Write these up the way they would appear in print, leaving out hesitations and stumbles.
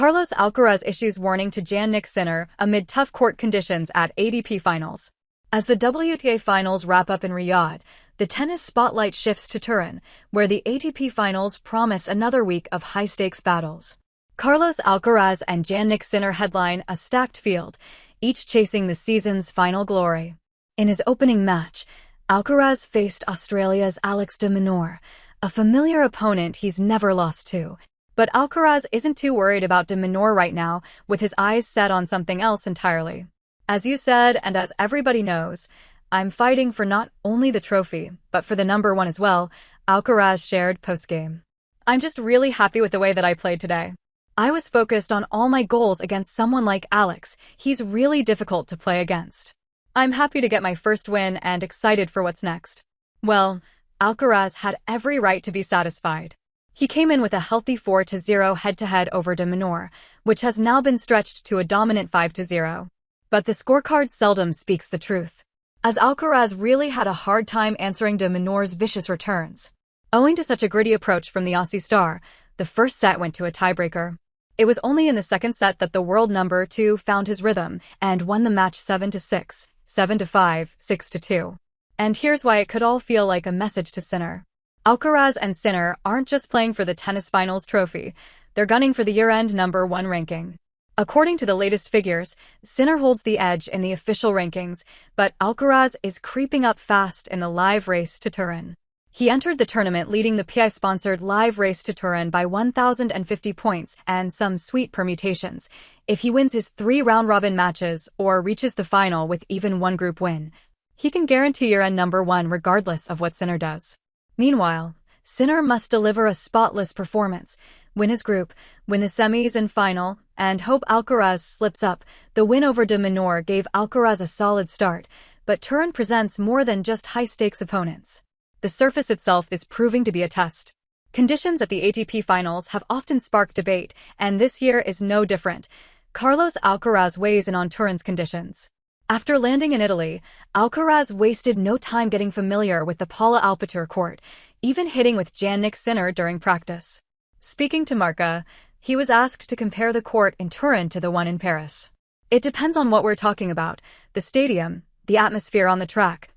Carlos Alcaraz issues warning to Jannik Sinner amid tough court conditions at ATP Finals. As the WTA Finals wrap up in Riyadh, the tennis spotlight shifts to Turin, where the ATP Finals promise another week of high-stakes battles. Carlos Alcaraz and Jannik Sinner headline a stacked field, each chasing the season's final glory. In his opening match, Alcaraz faced Australia's Alex de Minaur, a familiar opponent he's never lost to. But Alcaraz isn't too worried about de Minaur right now, with his eyes set on something else entirely. As you said, and as everybody knows, I'm fighting for not only the trophy, but for the number one as well, Alcaraz shared post-game. I'm just really happy with the way that I played today. I was focused on all my goals against someone like Alex. He's really difficult to play against. I'm happy to get my first win and excited for what's next. Well, Alcaraz had every right to be satisfied. He came in with a healthy 4-0 head-to-head over de Minaur, which has now been stretched to a dominant 5-0. But the scorecard seldom speaks the truth, as Alcaraz really had a hard time answering de Minaur's vicious returns. Owing to such a gritty approach from the Aussie star, the first set went to a tiebreaker. It was only in the second set that the world number 2 found his rhythm and won the match 7-6, 7-5, 6-2. And here's why it could all feel like a message to Sinner. Alcaraz and Sinner aren't just playing for the tennis finals trophy, they're gunning for the year-end number 1 ranking. According to the latest figures, Sinner holds the edge in the official rankings, but Alcaraz is creeping up fast in the live race to Turin. He entered the tournament leading the PI-sponsored live race to Turin by 1,050 points and some sweet permutations. If he wins his 3 round-robin matches or reaches the final with even one group win, he can guarantee year-end number 1 regardless of what Sinner does. Meanwhile, Sinner must deliver a spotless performance, win his group, win the semis and final, and hope Alcaraz slips up. The win over de Minaur gave Alcaraz a solid start, but Turin presents more than just high-stakes opponents. The surface itself is proving to be a test. Conditions at the ATP Finals have often sparked debate, and this year is no different. Carlos Alcaraz weighs in on Turin's conditions. After landing in Italy, Alcaraz wasted no time getting familiar with the Paula Alpitour court, even hitting with Jannik Sinner during practice. Speaking to Marca, he was asked to compare the court in Turin to the one in Paris. It depends on what we're talking about: the stadium, the atmosphere on the track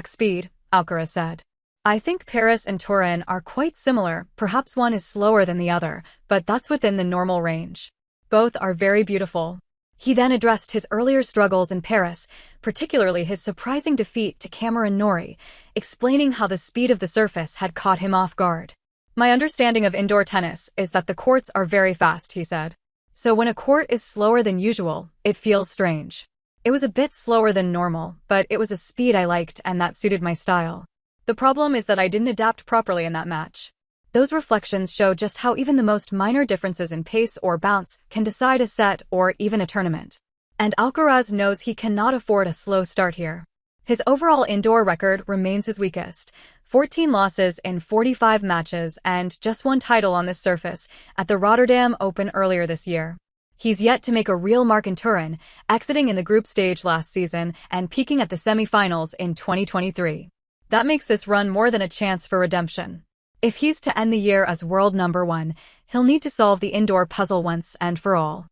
speed, Alcaraz said. I think Paris and Turin are quite similar, perhaps one is slower than the other, but that's within the normal range. Both are very beautiful. He then addressed his earlier struggles in Paris, particularly his surprising defeat to Cameron Norrie, explaining how the speed of the surface had caught him off guard. My understanding of indoor tennis is that the courts are very fast, he said. So when a court is slower than usual, it feels strange. It was a bit slower than normal, but it was a speed I liked and that suited my style. The problem is that I didn't adapt properly in that match. Those reflections show just how even the most minor differences in pace or bounce can decide a set or even a tournament. And Alcaraz knows he cannot afford a slow start here. His overall indoor record remains his weakest: 14 losses in 45 matches and just one title on this surface at the Rotterdam Open earlier this year. He's yet to make a real mark in Turin, exiting in the group stage last season and peaking at the semi-finals in 2023. That makes this run more than a chance for redemption. If he's to end the year as world number 1, he'll need to solve the indoor puzzle once and for all.